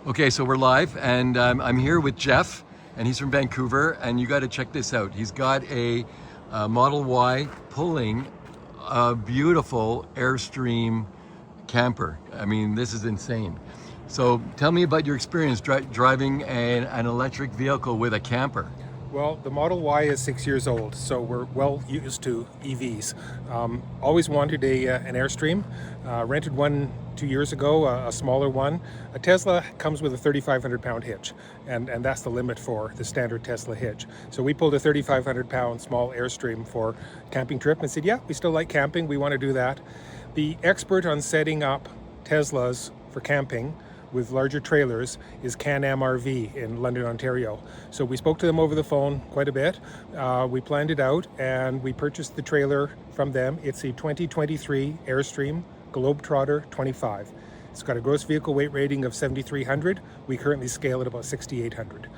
Okay, so we're live, and I'm here with Jeff, and he's from Vancouver, and you got to check this out. He's got a Model Y pulling a beautiful Airstream camper. I mean, this is insane. So tell me about your experience driving an electric vehicle with a camper. Well, the Model Y is 6 years old, so we're well used to EVs. Always wanted an Airstream. Rented one 2 years ago, a smaller one. A Tesla comes with a 3,500 pound hitch, and that's the limit for the standard Tesla hitch. So we pulled a 3,500 pound small Airstream for camping trip and said, yeah, we still like camping, we want to do that. The expert on setting up Teslas for camping with larger trailers is Can-Am RV in London, Ontario. So we spoke to them over the phone quite a bit. We planned it out and we purchased the trailer from them. It's a 2023 Airstream Globetrotter 25. It's got a gross vehicle weight rating of 7,300. We currently scale at about 6,800.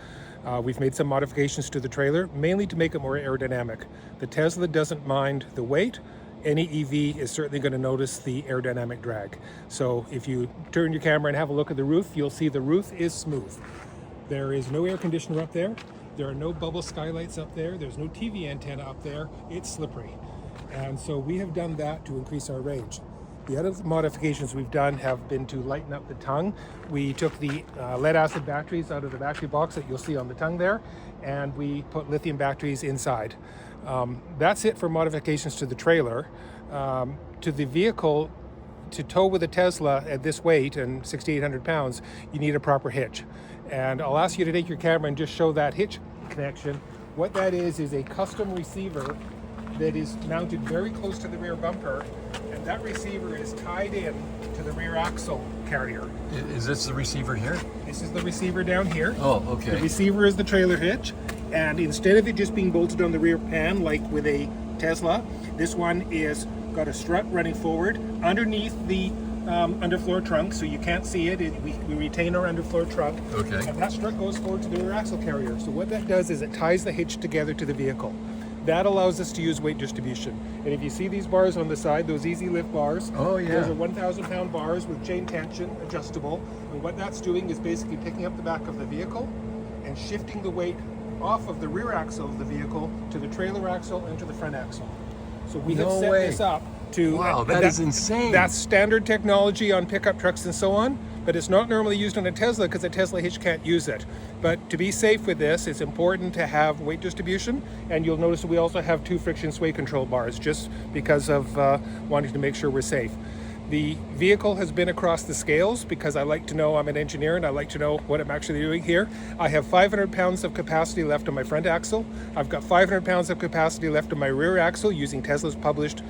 We've made some modifications to the trailer, mainly to make it more aerodynamic. The Tesla doesn't mind the weight. Any EV is certainly going to notice the aerodynamic drag. So if you turn your camera and have a look at the roof, you'll see the roof is smooth. There is no air conditioner up there. There are no bubble skylights up there. There's no TV antenna up there. It's slippery. And so we have done that to increase our range. The other modifications we've done have been to lighten up the tongue. We took the lead acid batteries out of the battery box that you'll see on the tongue there, and we put lithium batteries inside. That's it for modifications to the trailer. To the vehicle, to tow with a Tesla at this weight and 6,800 pounds, you need a proper hitch. And I'll ask you to take your camera and just show that hitch connection. What that is a custom receiver that is mounted very close to the rear bumper, and that receiver is tied in to the rear axle carrier. Is this the receiver here? This is the receiver down here. Oh, okay. The receiver is the trailer hitch, and instead of it just being bolted on the rear pan like with a Tesla, this one is got a strut running forward underneath the underfloor trunk, so you can't see it. We retain our underfloor trunk. Okay. And that strut goes forward to the rear axle carrier. So what that does is it ties the hitch together to the vehicle. That allows us to use weight distribution. And if you see these bars on the side, those easy lift bars, oh yeah, those are 1,000 pound bars with chain tension, adjustable. And what that's doing is basically picking up the back of the vehicle and shifting the weight off of the rear axle of the vehicle to the trailer axle and to the front axle. So we have set this up to... Wow, that is insane. That's standard technology on pickup trucks and so on, but it's not normally used on a Tesla because a Tesla hitch can't use it. But to be safe with this, it's important to have weight distribution, and you'll notice that we also have 2 friction sway control bars just because of wanting to make sure we're safe. The vehicle has been across the scales because I like to know, I'm an engineer and I like to know what I'm actually doing here. I have 500 pounds of capacity left on my front axle. I've got 500 pounds of capacity left on my rear axle using Tesla's published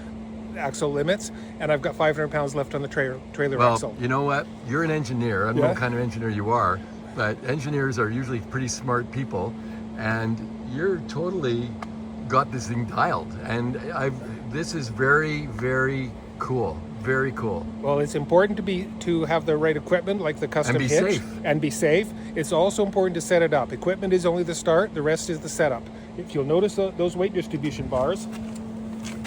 axle limits, and I've got 500 pounds left on the trailer axle. Well, you know what? You're an engineer. I don't know what kind of engineer you are, but engineers are usually pretty smart people, and you're totally got this thing dialed. And this is very, very cool. Very cool. Well, it's important to have the right equipment, like the custom hitch, and be safe. It's also important to set it up. Equipment is only the start, the rest is the setup. If you'll notice those weight distribution bars,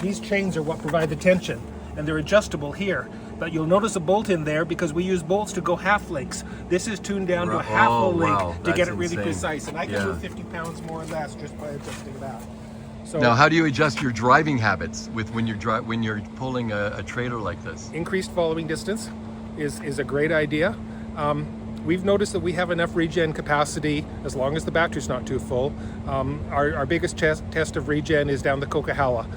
these chains are what provide the tension, and they're adjustable here. But you'll notice a bolt in there because we use bolts to go half links. This is tuned down to a half a link to get it really precise, and I can move 50 pounds more or less just by adjusting that. So now, how do you adjust your driving habits when you're pulling a trailer like this? Increased following distance is a great idea. We've noticed that we have enough regen capacity as long as the battery's not too full. Our biggest test of regen is down the Coquihalla,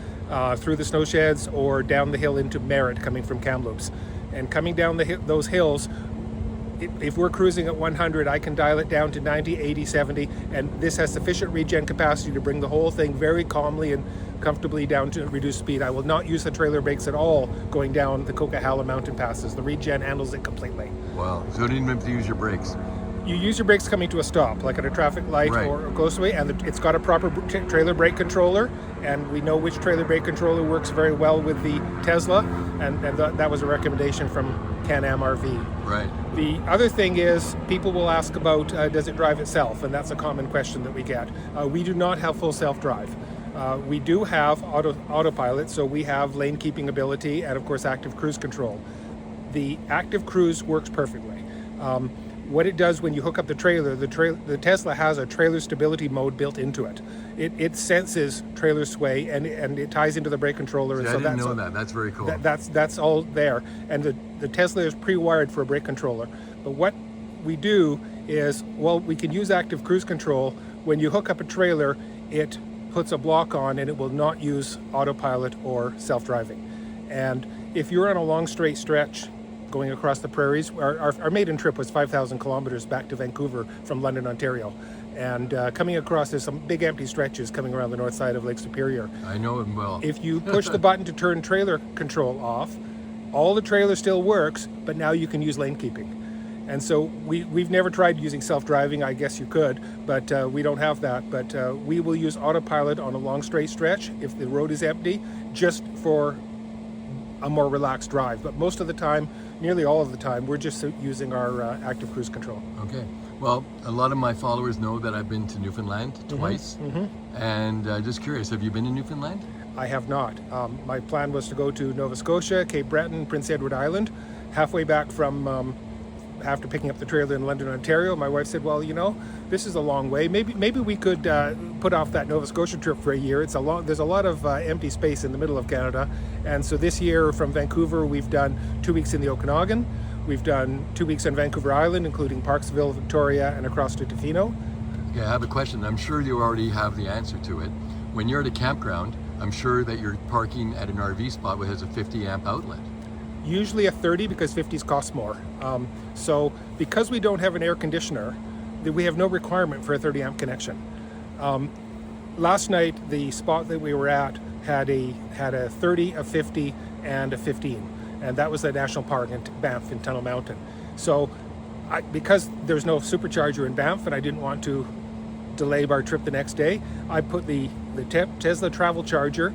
through the snow sheds or down the hill into Merritt coming from Kamloops. And coming down those hills, if we're cruising at 100, I can dial it down to 90, 80, 70, and this has sufficient regen capacity to bring the whole thing very calmly and comfortably down to reduced speed. I will not use the trailer brakes at all going down the Coquihalla mountain passes. The regen handles it completely. Wow, so you don't even have to use your brakes. You use your brakes coming to a stop, like at a traffic light or close away, and it's got a proper trailer brake controller, and we know which trailer brake controller works very well with the Tesla, and that was a recommendation from Can-Am RV. Right. The other thing is, people will ask about, does it drive itself? And that's a common question that we get. We do not have full self-drive. We do have autopilot, so we have lane keeping ability and of course active cruise control. The active cruise works perfectly. What it does when you hook up the trailer, the Tesla has a trailer stability mode built into it. It senses trailer sway, and it ties into the brake controller. See, and I didn't know that. That's very cool. That's all there. And the Tesla is pre-wired for a brake controller. But what we do is, well, we can use active cruise control. When you hook up a trailer, it puts a block on and it will not use autopilot or self-driving. And if you're on a long straight stretch going across the prairies, our maiden trip was 5,000 kilometers back to Vancouver from London, Ontario. And coming across, there's some big empty stretches coming around the north side of Lake Superior. I know him well. If you push the button to turn trailer control off, all the trailer still works, but now you can use lane keeping. And so we've never tried using self-driving. I guess you could, but we don't have that. But we will use autopilot on a long straight stretch if the road is empty, just for a more relaxed drive. But most of the time, nearly all of the time, we're just using our active cruise control. Okay. Well, a lot of my followers know that I've been to Newfoundland twice. And just curious, have you been to Newfoundland? I have not. My plan was to go to Nova Scotia, Cape Breton, Prince Edward Island. Halfway back from after picking up the trailer in London, Ontario, my wife said, well, you know, this is a long way. Maybe we could put off that Nova Scotia trip for a year. There's a lot of empty space in the middle of Canada. And so this year from Vancouver, we've done 2 weeks in the Okanagan. We've done 2 weeks on Vancouver Island, including Parksville, Victoria, and across to Tofino. Yeah, I have a question. I'm sure you already have the answer to it. When you're at a campground, I'm sure that you're parking at an RV spot that has a 50 amp outlet. Usually a 30 because 50s cost more. So because we don't have an air conditioner, we have no requirement for a 30 amp connection. Last night, the spot that we were at had a 30, a 50, and a 15. And that was the national park in Banff in Tunnel Mountain. So because there's no supercharger in Banff and I didn't want to delay our trip the next day, I put the Tesla travel charger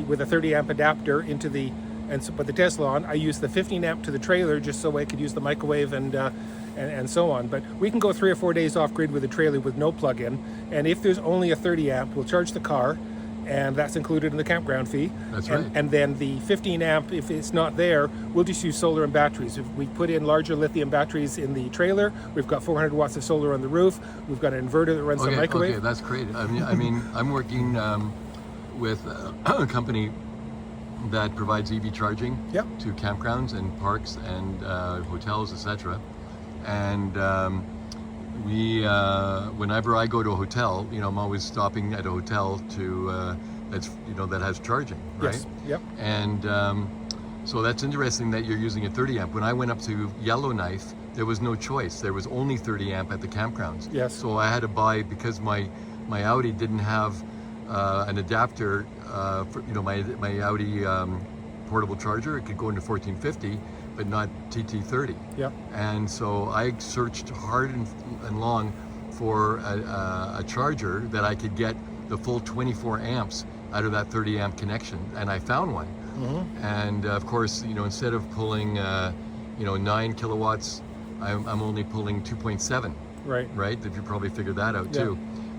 with a 30 amp adapter into the, and so put the Tesla on. I used the 15 amp to the trailer just so I could use the microwave and so on. But we can go 3 or 4 days off grid with a trailer with no plug-in. And if there's only a 30 amp, we'll charge the car, and that's included in the campground fee. That's right. And then the 15 amp, if it's not there, we'll just use solar and batteries. If we put in larger lithium batteries in the trailer, we've got 400 watts of solar on the roof. We've got an inverter that runs the microwave. Okay, that's great. I mean, I'm working with a company that provides EV charging to campgrounds and parks and hotels, etc. And whenever I go to a hotel, you know, I'm always stopping at a hotel that has charging, right? Yes. Yep. And so that's interesting that you're using a 30 amp. When I went up to Yellowknife, there was no choice. There was only 30 amp at the campgrounds. Yes. So I had to buy, because my Audi didn't have an adapter for, you know, my Audi portable charger. It could go into 1450, but not TT30. Yeah. And so I searched hard and long for a charger that I could get the full 24 amps out of that 30 amp connection, and I found one. And of course, you know, instead of pulling 9 kilowatts, I'm only pulling 2.7. Right. If you probably figured that out too.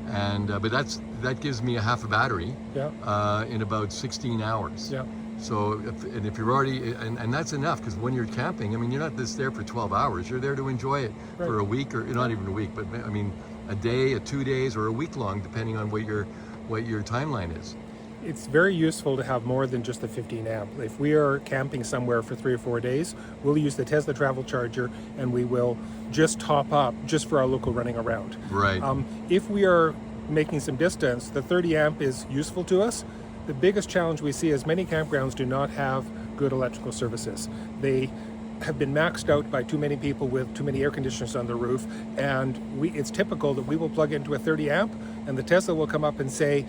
And but that gives me a half a battery in about 16 hours. So if you're already, and that's enough, because when you're camping, I mean, you're not just there for 12 hours. You're there to enjoy it for a week, or not even a week, but I mean, a day, 2 days, or a week long, depending on what your timeline is. It's very useful to have more than just the 15 amp. If we are camping somewhere for 3 or 4 days, we'll use the Tesla travel charger, and we will just top up just for our local running around. Right. If we are making some distance, the 30 amp is useful to us. The biggest challenge we see is many campgrounds do not have good electrical services. They have been maxed out by too many people with too many air conditioners on the roof, and it's typical that we will plug into a 30 amp and the Tesla will come up and say,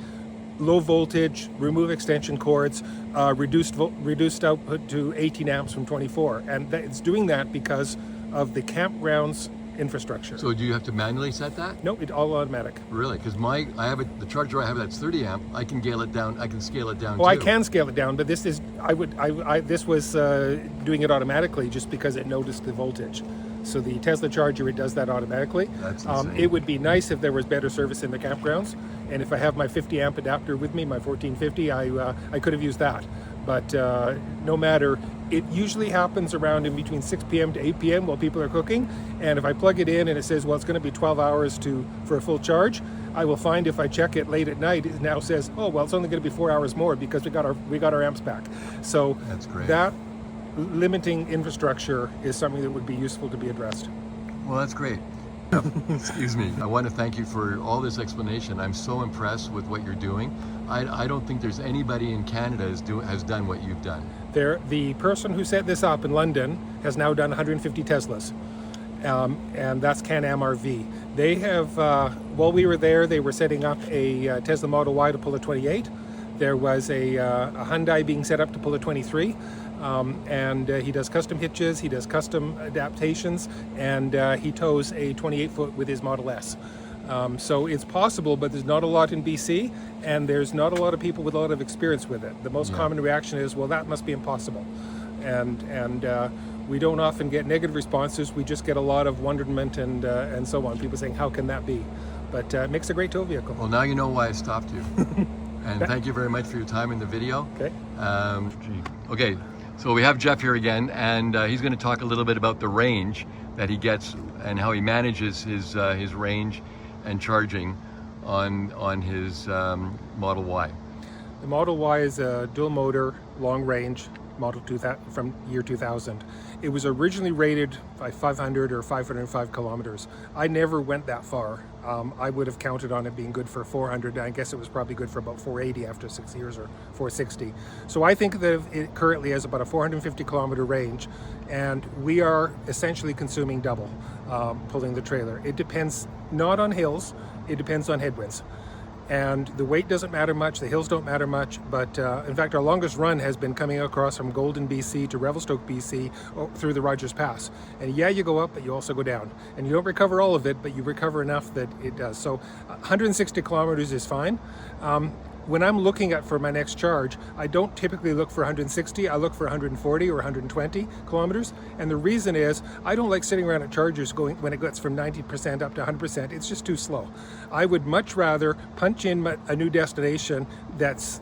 low voltage, remove extension cords, reduced output to 18 amps from 24. And it's doing that because of the campground's infrastructure. So do you have to manually set that? No, it's all automatic. Really? Because the charger I have that's 30 amp, I can scale it down. I can scale it down. Oh, I can scale it down, but this was doing it automatically just because it noticed the voltage. So the Tesla charger, it does that automatically. That's insane. It would be nice if there was better service in the campgrounds, and if I have my 50 amp adapter with me, my 1450, I could have used that. But no matter, It usually happens around in between 6 p.m. to 8 p.m. while people are cooking. And if I plug it in and it says, well, it's going to be 12 hours for a full charge, I will find if I check it late at night, it now says, oh, well, it's only going to be 4 hours more because we got our amps back. So that's great. That limiting infrastructure is something that would be useful to be addressed. Well, that's great. Excuse me. I want to thank you for all this explanation. I'm so impressed with what you're doing. I don't think there's anybody in Canada has done what you've done. The person who set this up in London has now done 150 Teslas, and that's Can-Am RV. They have, while we were there, they were setting up a Tesla Model Y to pull a 28. There was a Hyundai being set up to pull a 23. And he does custom hitches, he does custom adaptations, and he tows a 28-foot with his Model S. So it's possible, but there's not a lot in BC, and there's not a lot of people with a lot of experience with it. The most common reaction is, well, that must be impossible. And we don't often get negative responses. We just get a lot of wonderment and so on. People saying, how can that be? But it makes a great tow vehicle. Well, now you know why I stopped you. And thank you very much for your time in the video. Okay. Okay. So we have Jeff here again, and he's going to talk a little bit about the range that he gets and how he manages his range and charging on his Model Y. The Model Y is a dual motor, long range Model 2000 from year 2000. It was originally rated by 500 or 505 kilometers. I never went that far. I would have counted on it being good for 400. I guess it was probably good for about 480 after 6 years, or 460. So I think that it currently has about a 450 kilometer range, and we are essentially consuming double pulling the trailer. It depends not on hills, it depends on headwinds. And the weight doesn't matter much, the hills don't matter much, but in fact our longest run has been coming across from Golden, BC to Revelstoke, BC through the Rogers Pass. And yeah, you go up, but you also go down. And you don't recover all of it, but you recover enough that it does. So 160 kilometers is fine. When I'm looking for my next charge, I don't typically look for 160, I look for 140 or 120 kilometers. And the reason is, I don't like sitting around at chargers when it gets from 90% up to 100%, it's just too slow. I would much rather punch in a new destination that's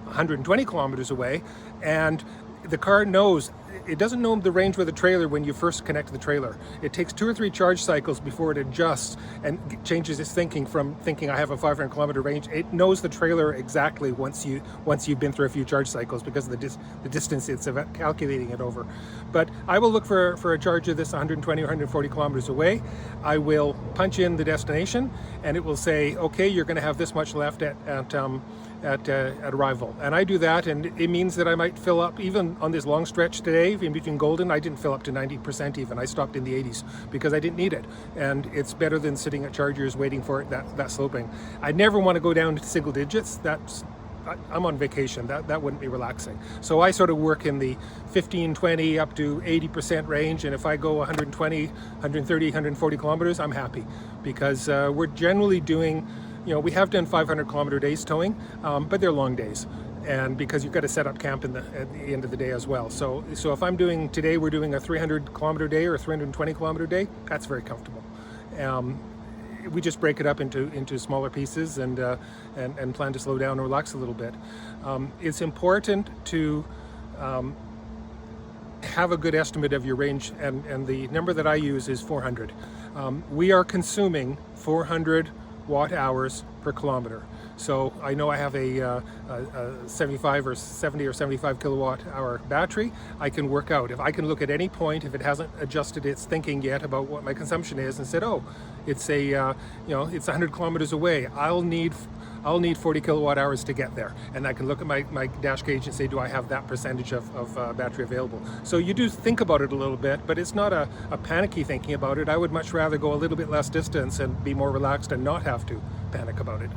120 kilometers away, and the car knows, it doesn't know the range with the trailer when you first connect to the trailer. It takes 2 or 3 charge cycles before it adjusts and changes its thinking from thinking I have a 500 kilometer range. It knows the trailer exactly once you've been through a few charge cycles because of the distance it's calculating it over. But I will look for a charger that's 120 or 140 kilometers away. I will punch in the destination, and it will say, okay, you're going to have this much left at arrival. And I do that, and it means that I might fill up, even on this long stretch today in between Golden, I didn't fill up to 90% even. I stopped in the 80s because I didn't need it. And it's better than sitting at chargers waiting for it, that sloping. I never want to go down to single digits. I'm on vacation, that wouldn't be relaxing. So I sort of work in the 15, 20 up to 80% range, and if I go 120, 130, 140 kilometers, I'm happy, because we're generally doing, we have done 500 kilometer days towing, but they're long days, and because you've got to set up camp at the end of the day as well. So if I'm doing, today we're doing a 300 kilometer day or a 320 kilometer day, that's very comfortable. We just break it up into smaller pieces and plan to slow down and relax a little bit. It's important to have a good estimate of your range, and the number that I use is 400. We are consuming 400 watt hours per kilometer. So I know I have a 75 or 70 or 75 kilowatt hour battery. I can work out, if I can look at any point, if it hasn't adjusted its thinking yet about what my consumption is, and said, oh, it's it's 100 kilometers away, I'll need 40 kilowatt hours to get there. And I can look at my dash gauge and say, do I have that percentage of battery available? So you do think about it a little bit, but it's not a panicky thinking about it. I would much rather go a little bit less distance and be more relaxed and not have to panic about it.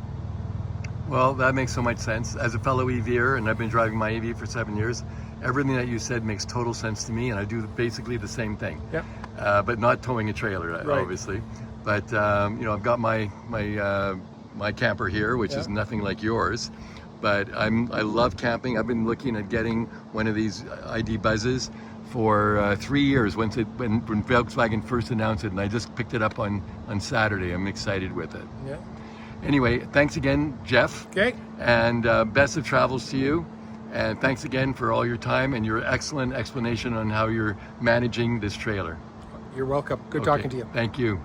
Well, that makes so much sense. As a fellow EVer, and I've been driving my EV for 7 years, everything that you said makes total sense to me, and I do basically the same thing. Yeah. But not towing a trailer, right, obviously. But I've got my camper here, which is nothing like yours. But I love camping. I've been looking at getting one of these ID.Buzzes for 3 years when Volkswagen first announced it, and I just picked it up on Saturday. I'm excited with it. Yeah. Anyway, thanks again, Jeff. Okay. And best of travels to you. And thanks again for all your time and your excellent explanation on how you're managing this trailer. You're welcome. Good Okay, talking to you. Thank you.